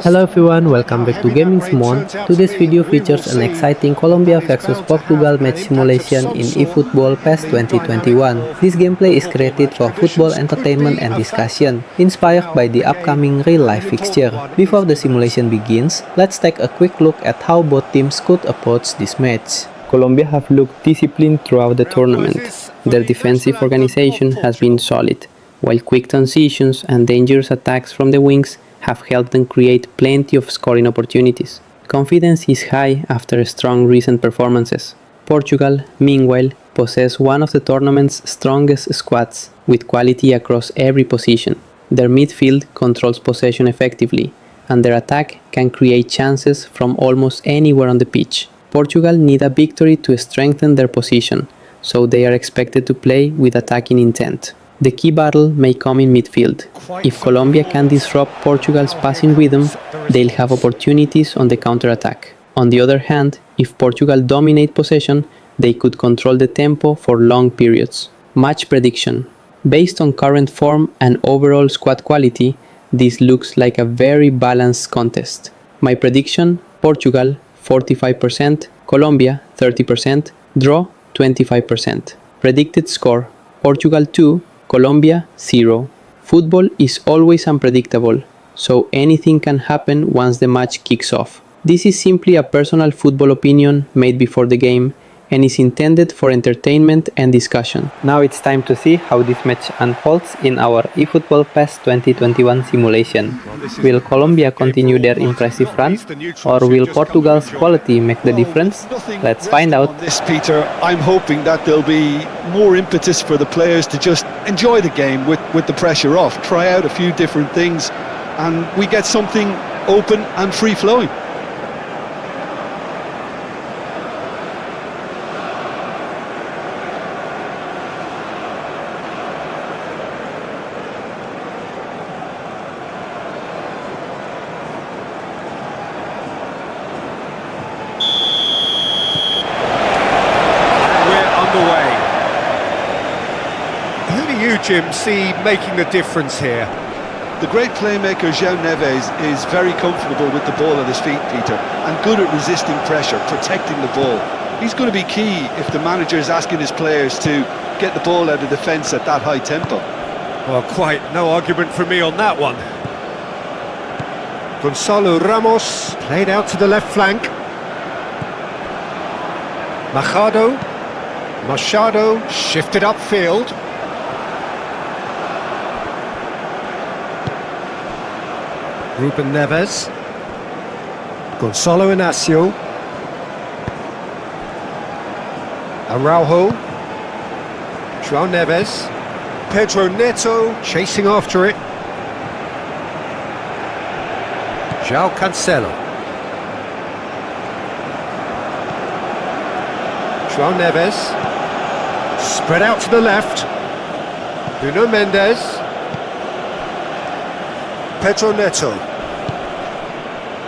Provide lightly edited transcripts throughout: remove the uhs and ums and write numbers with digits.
Hello everyone, welcome back to Gaming Sumon. Today's video features an exciting Colombia vs Portugal match simulation in eFootball PES 2021. This gameplay is created for football entertainment and discussion, inspired by the upcoming real-life fixture. Before the simulation begins, let's take a quick look at how both teams could approach this match. Colombia have looked disciplined throughout the tournament. Their defensive organization has been solid, while quick transitions and dangerous attacks from the wings have helped them create plenty of scoring opportunities. Confidence is high after strong recent performances. Portugal, meanwhile, possess one of the tournament's strongest squads, with quality across every position. Their midfield controls possession effectively, and their attack can create chances from almost anywhere on the pitch. Portugal need a victory to strengthen their position, so they are expected to play with attacking intent. The key battle may come in midfield. If Colombia can disrupt Portugal's passing rhythm, they'll have opportunities on the counter-attack. On the other hand, if Portugal dominate possession, they could control the tempo for long periods. Match prediction. Based on current form and overall squad quality, this looks like a very balanced contest. My prediction: Portugal 45%, Colombia 30%, draw 25%. Predicted score: Portugal 2, Colombia 0. Football is always unpredictable, so anything can happen once the match kicks off. This is simply a personal football opinion made before the game and is intended for entertainment and discussion. Now it's time to see how this match unfolds in our eFootball PES 2021 simulation. Will Colombia continue their impressive run, or will Portugal's quality make the difference? Let's find out. This, Peter, I'm hoping that there'll be more impetus for the players to just enjoy the game with the pressure off, try out a few different things, and we get something open and free-flowing. Jim, see making the difference here? The great playmaker João Neves is very comfortable with the ball at his feet, Peter, and good at resisting pressure, protecting the ball. He's going to be key if the manager is asking his players to get the ball out of defence at that high tempo. Well, quite no argument from me on that one. Gonzalo Ramos played out to the left flank. Machado shifted upfield. Ruben Neves, Gonzalo Inacio, Araujo, João Neves, Pedro Neto chasing after it, João Cancelo, João Neves, spread out to the left, Nuno Mendes, Pedro Neto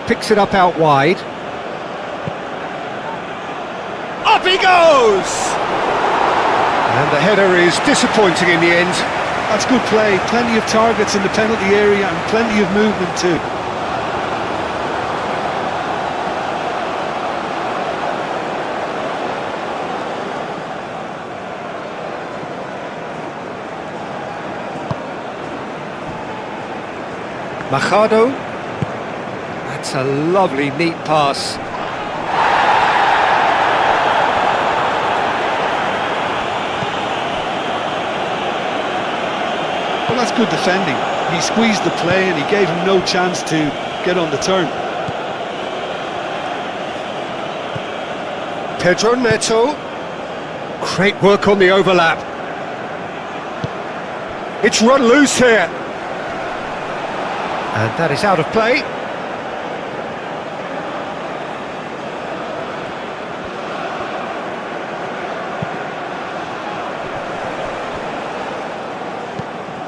picks it up out wide. Up he goes! And the header is disappointing in the end. That's good play, plenty of targets in the penalty area and plenty of movement too. Machado, that's a lovely neat pass. Well, that's good defending. He squeezed the play and he gave him no chance to get on the turn. Pedro Neto, great work on the overlap. It's run loose here. And that is out of play.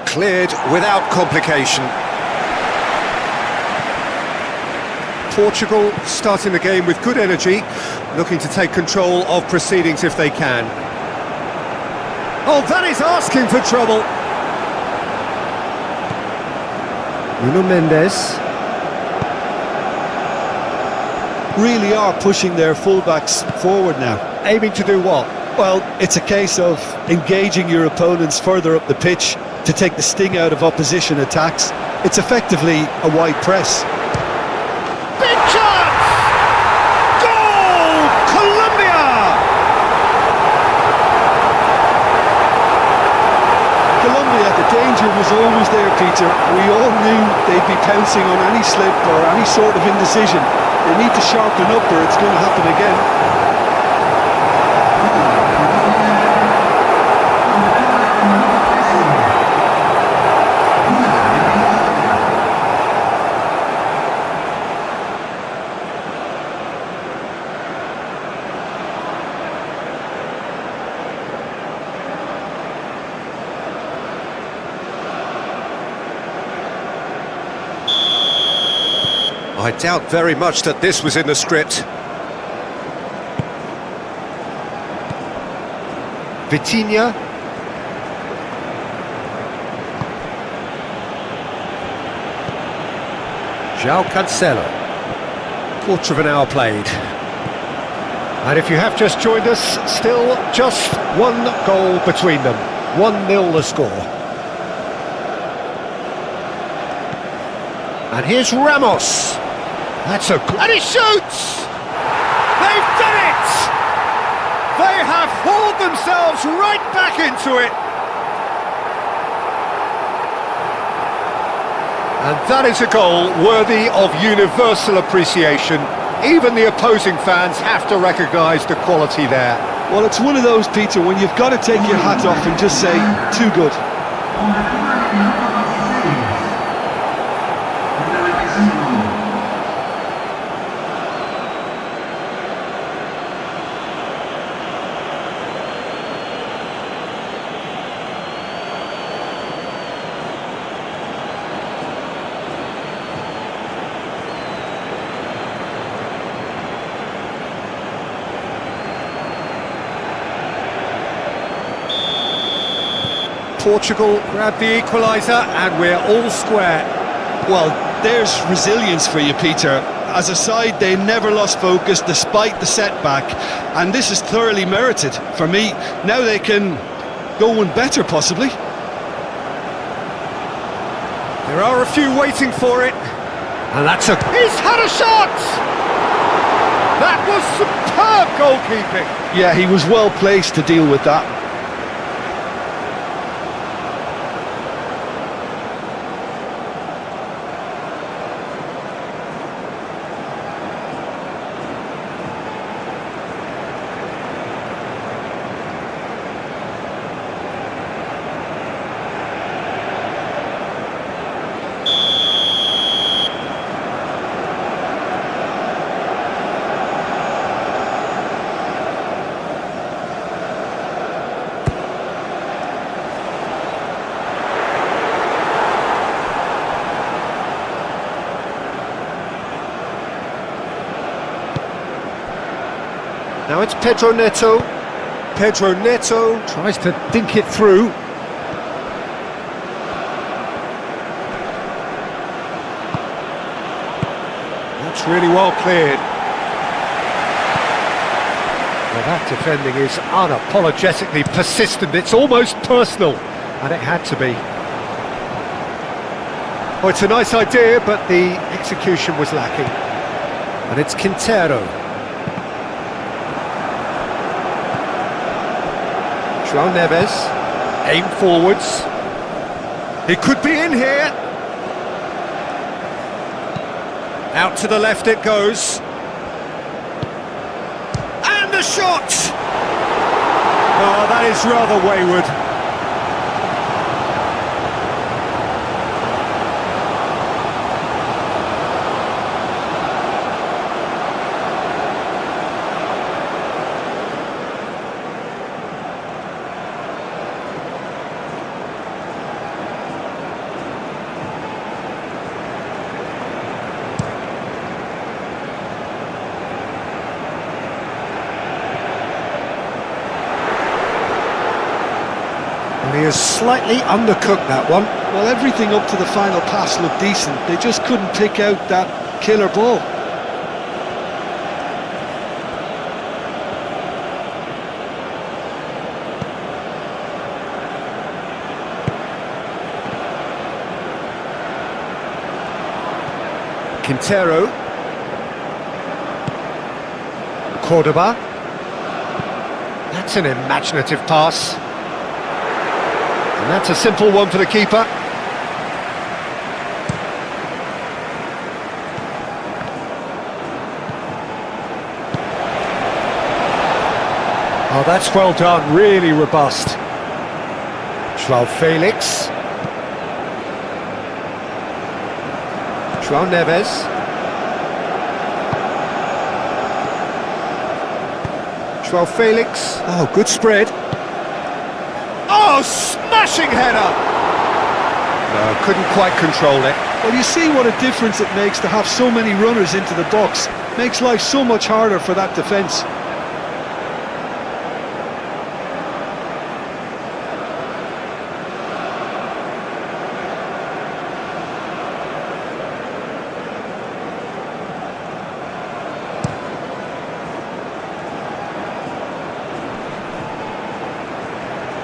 Cleared without complication. Portugal starting the game with good energy, looking to take control of proceedings if they can. Oh, that is asking for trouble. Nuno Mendes. really are pushing their fullbacks forward now. Aiming to do what? Well, it's a case of engaging your opponents further up the pitch to take the sting out of opposition attacks. It's effectively a wide press. Big chance! Goal! Colombia! Colombia, the danger was always there, Peter. We all knew they'd be pouncing on any slip or any sort of indecision. They need to sharpen up or it's going to happen again. I doubt very much that this was in the script. Vitinha. João Cancelo. Quarter of an hour played. And if you have just joined us, still just one goal between them. 1-0 the score. And here's Ramos. That's a... And he shoots! They've done it! They have hauled themselves right back into it! And that is a goal worthy of universal appreciation. Even the opposing fans have to recognise the quality there. Well, it's one of those, Peter, when you've got to take your hat off and just say, too good. Portugal grab the equaliser and we're all square. Well, there's resilience for you, Peter. As a side, they never lost focus despite the setback, and this is thoroughly merited for me. Now they can go one better, possibly. There are a few waiting for it. And that's a... He's had a shot! That was superb goalkeeping. Yeah, he was well placed to deal with that. Now it's Pedro Neto. Pedro Neto tries to dink it through. That's really well cleared. Well, that defending is unapologetically persistent. It's almost personal, and it had to be. Oh, it's a nice idea, but the execution was lacking. And it's Quintero. João Neves, aim forwards. He could be in here. Out to the left it goes. And the shot! Oh, that is rather wayward. He has slightly undercooked that one. Well, everything up to the final pass looked decent. They just couldn't pick out that killer ball. Quintero. Cordoba. That's an imaginative pass. And that's a simple one for the keeper. Oh, that's well done, really robust. João Felix. João Neves. João Felix. Oh, good spread. Oh, smashing header! No, couldn't quite control it. Well, you see what a difference it makes to have so many runners into the box. Makes life so much harder for that defence.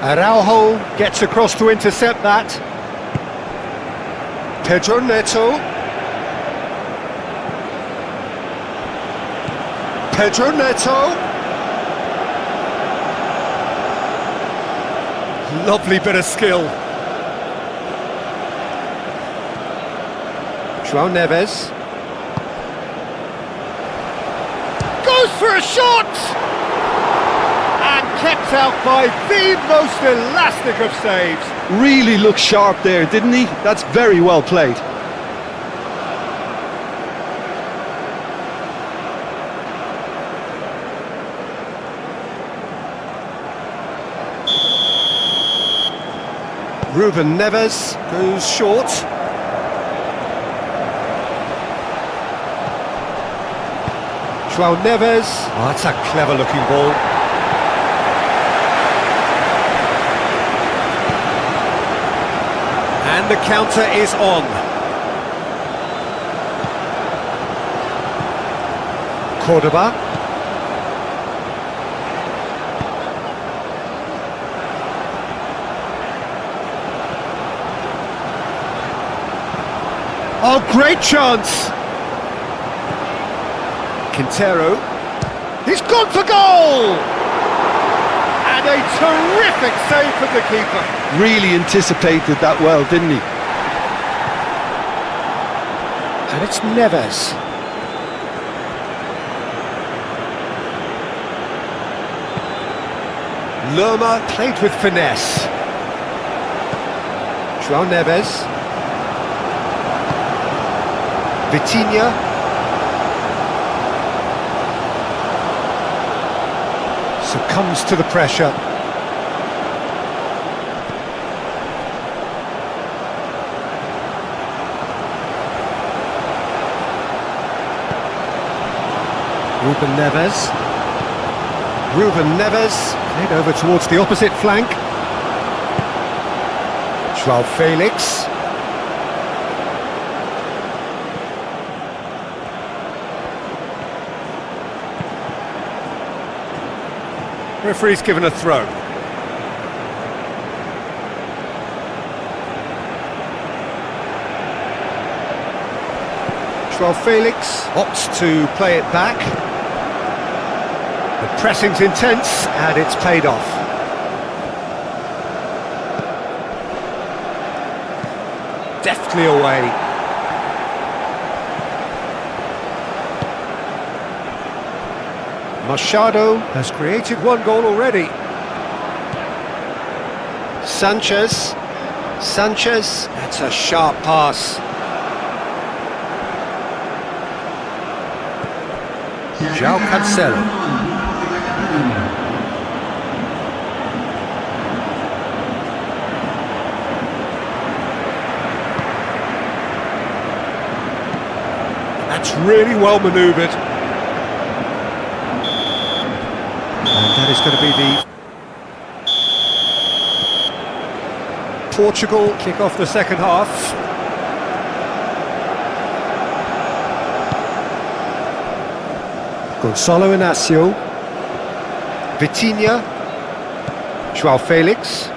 Araujo gets across to intercept that. Pedro Neto. Pedro Neto. Lovely bit of skill. João Neves. Goes for a shot! Kept out by the most elastic of saves. Really looked sharp there, didn't he? That's very well played. Ruben Neves goes short. João Neves. Oh, that's a clever looking ball. And the counter is on. Cordoba. Oh, great chance! Quintero. He's gone for goal! And a terrific save from the keeper. Really anticipated that well, didn't he? And it's Neves. Lerma played with finesse. João Neves. Vitinha. Succumbs to the pressure. Ruben Neves. Ruben Neves played over towards the opposite flank. João Felix. Referee's given a throw. João Felix opts to play it back. The pressing's intense and it's paid off. Deftly away. Machado has created one goal already. Sanchez. Sanchez, that's a sharp pass. João Cancelo. That's really well manoeuvred. And that is going to be the Portugal kick off the second half. Gonçalo Inácio. Vitinha. João Felix.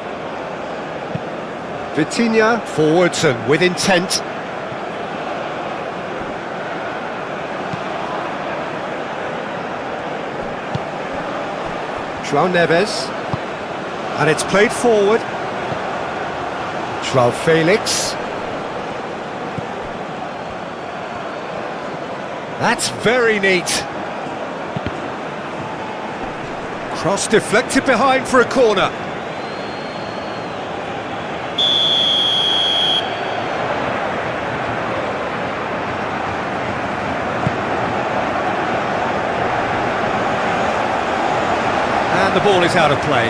Vitinha forwards and with intent. João Neves. And it's played forward. João Felix. That's very neat. Cross deflected behind for a corner. And the ball is out of play.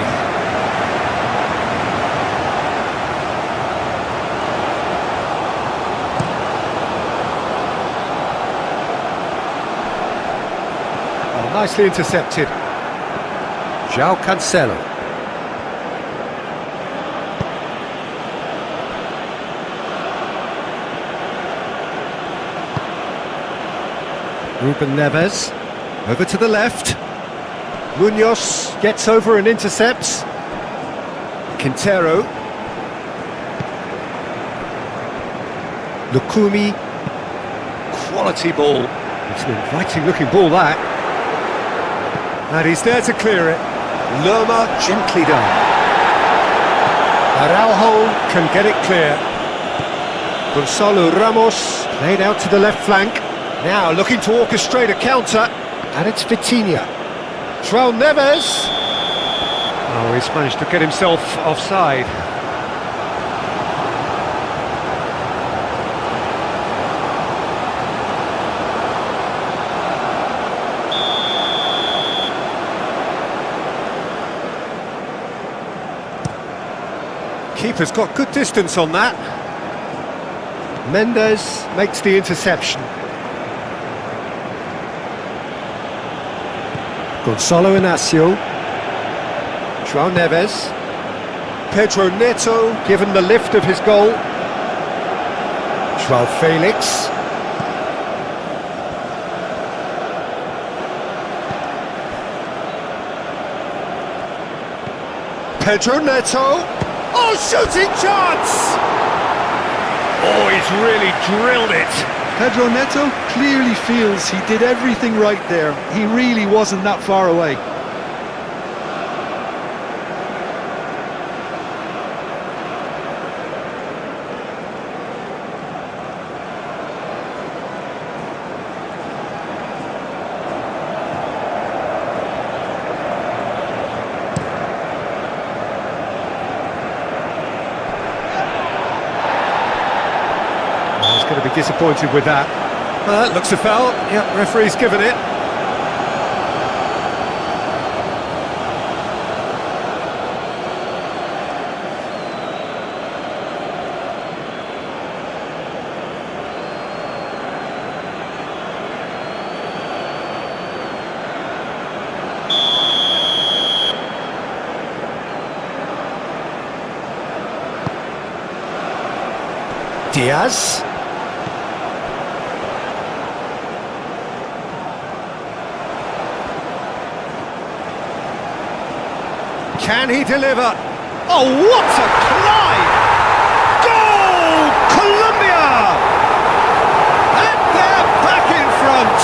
Oh, nicely intercepted. João Cancelo. Ruben Neves. Over to the left. Munoz gets over and intercepts. Quintero. Lukumi. Quality ball. It's an inviting looking ball, that. And he's there to clear it. Lerma gently done. Araujo can get it clear. Gonzalo Ramos played out to the left flank. Now looking to orchestrate a counter. And it's Vitinha. João Neves. Oh, he's managed to get himself offside. Keeper's got good distance on that. Mendes makes the interception. Gonzalo Inacio. João Neves. Pedro Neto given the lift of his goal. João Felix. Pedro Neto. Oh, shooting chance! Oh, he's really drilled it. Pedro Neto clearly feels he did everything right there. He really wasn't that far away. Going to be disappointed with that. Well, that looks a foul. Yep, referee's given it. Diaz. Can he deliver? Oh, what a climb! Goal! Colombia! And they're back in front!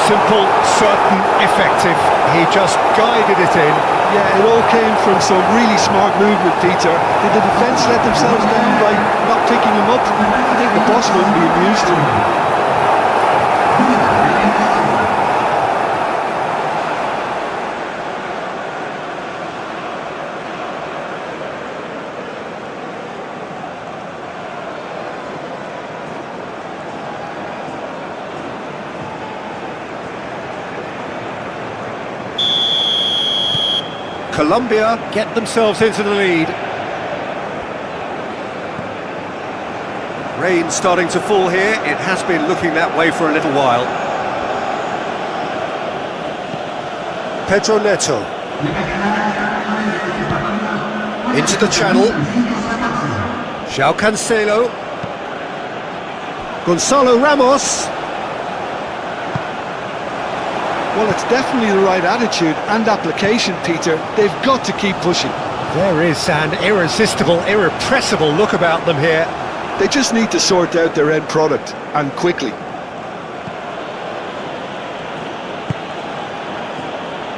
Simple, certain, effective. He just guided it in. Yeah, it all came from some really smart movement, Peter. Did the defence let themselves down by not picking him up? I think the boss wouldn't be amused. Colombia get themselves into the lead. Rain starting to fall here. It has been looking that way for a little while. Pedro Neto. Into the channel. João Cancelo. Gonzalo Ramos. Well, it's definitely the right attitude and application, Peter. They've got to keep pushing. There is an irresistible, irrepressible look about them here. They just need to sort out their end product, and quickly.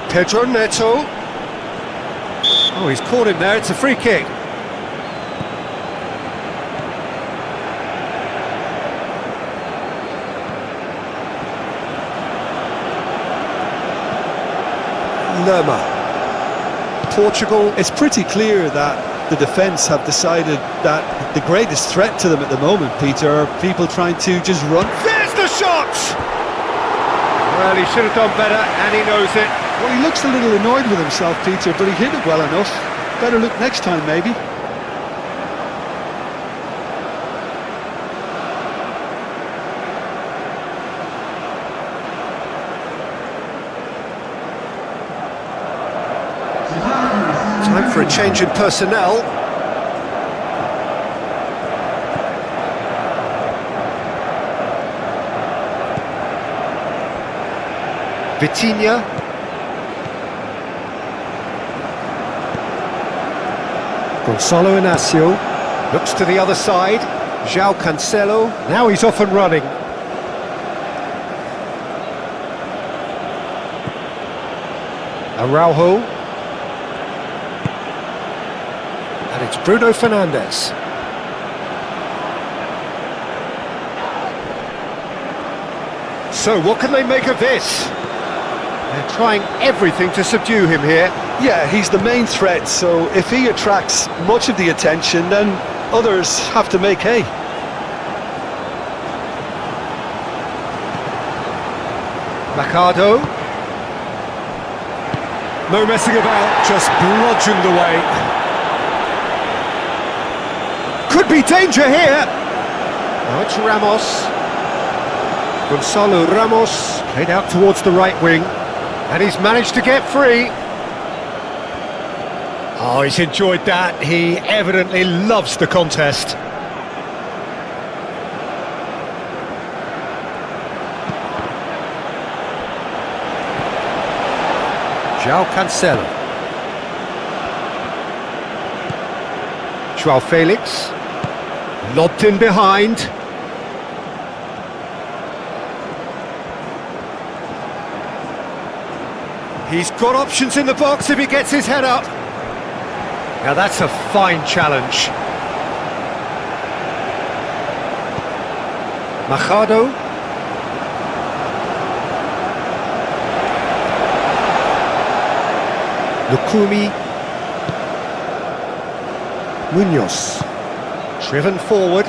Pedro Neto. Oh, he's caught him there, it's a free kick. Lerma. Portugal. It's pretty clear that the defence have decided that the greatest threat to them at the moment, Peter, are people trying to just run. There's the shot! Well, he should have done better, and he knows it. Well, he looks a little annoyed with himself, Peter, but he hit it well enough. Better look next time, maybe. Time for a change in personnel. Vitinha. Gonzalo Inacio looks to the other side. João Cancelo. Now he's off and running. Araujo. And it's Bruno Fernandes. So what can they make of this? They're trying everything to subdue him here. Yeah, he's the main threat, so if he attracts much of the attention, then others have to make hay. Mercado. No messing about, just bludgeoned away. Could be danger here. Now it's Ramos. Gonzalo Ramos played out towards the right wing, and he's managed to get free. Oh, he's enjoyed that. He evidently loves the contest. João Cancelo. João Felix. Lobbed in behind. He's got options in the box if he gets his head up. Now that's a fine challenge. Machado. Lukumi. Munoz. Driven forward.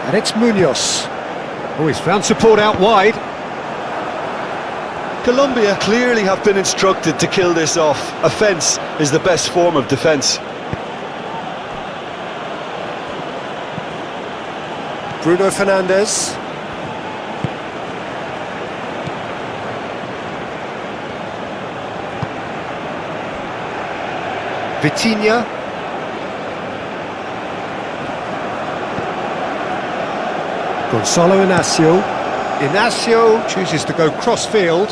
And it's Munoz. Oh, he's found support out wide. Colombia clearly have been instructed to kill this off. Offence is the best form of defence. Bruno Fernandes. Vitinha. Gonzalo Inacio. Inacio chooses to go cross-field.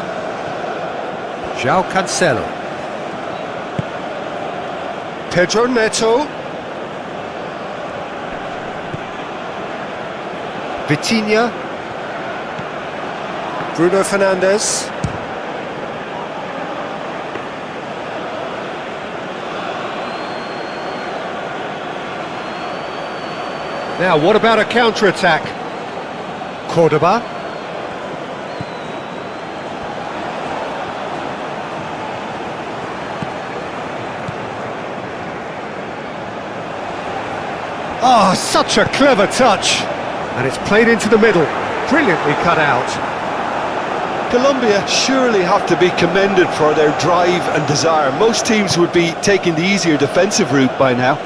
João Cancelo. Pedro Neto. Vitinha. Bruno Fernandes. Now, what about a counter-attack? Cordoba. Oh, such a clever touch. And it's played into the middle. Brilliantly cut out. Colombia surely have to be commended for their drive and desire. Most teams would be taking the easier defensive route by now.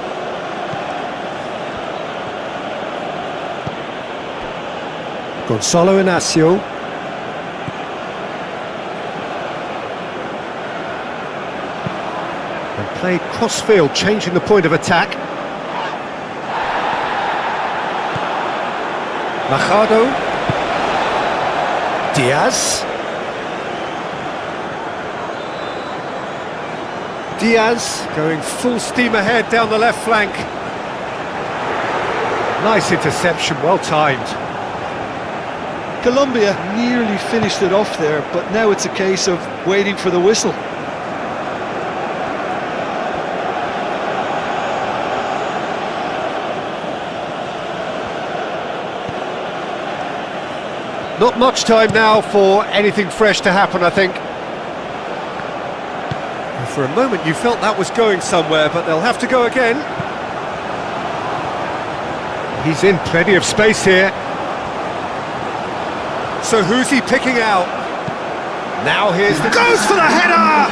Gonzalo Inacio. And played cross-field, changing the point of attack. Machado. Diaz. Diaz going full steam ahead down the left flank. Nice interception, well timed. Colombia nearly finished it off there, but now it's a case of waiting for the whistle. Not much time now for anything fresh to happen, I think. For a moment you felt that was going somewhere, but they'll have to go again. He's in plenty of space here. So who's he picking out? Now here's the... Goes for the header!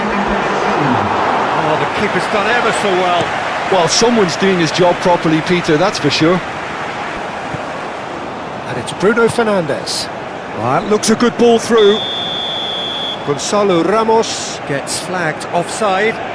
Oh, the keeper's done ever so well. Well, someone's doing his job properly, Peter, that's for sure. And it's Bruno Fernandes. That looks a good ball through. Gonzalo Ramos gets flagged offside.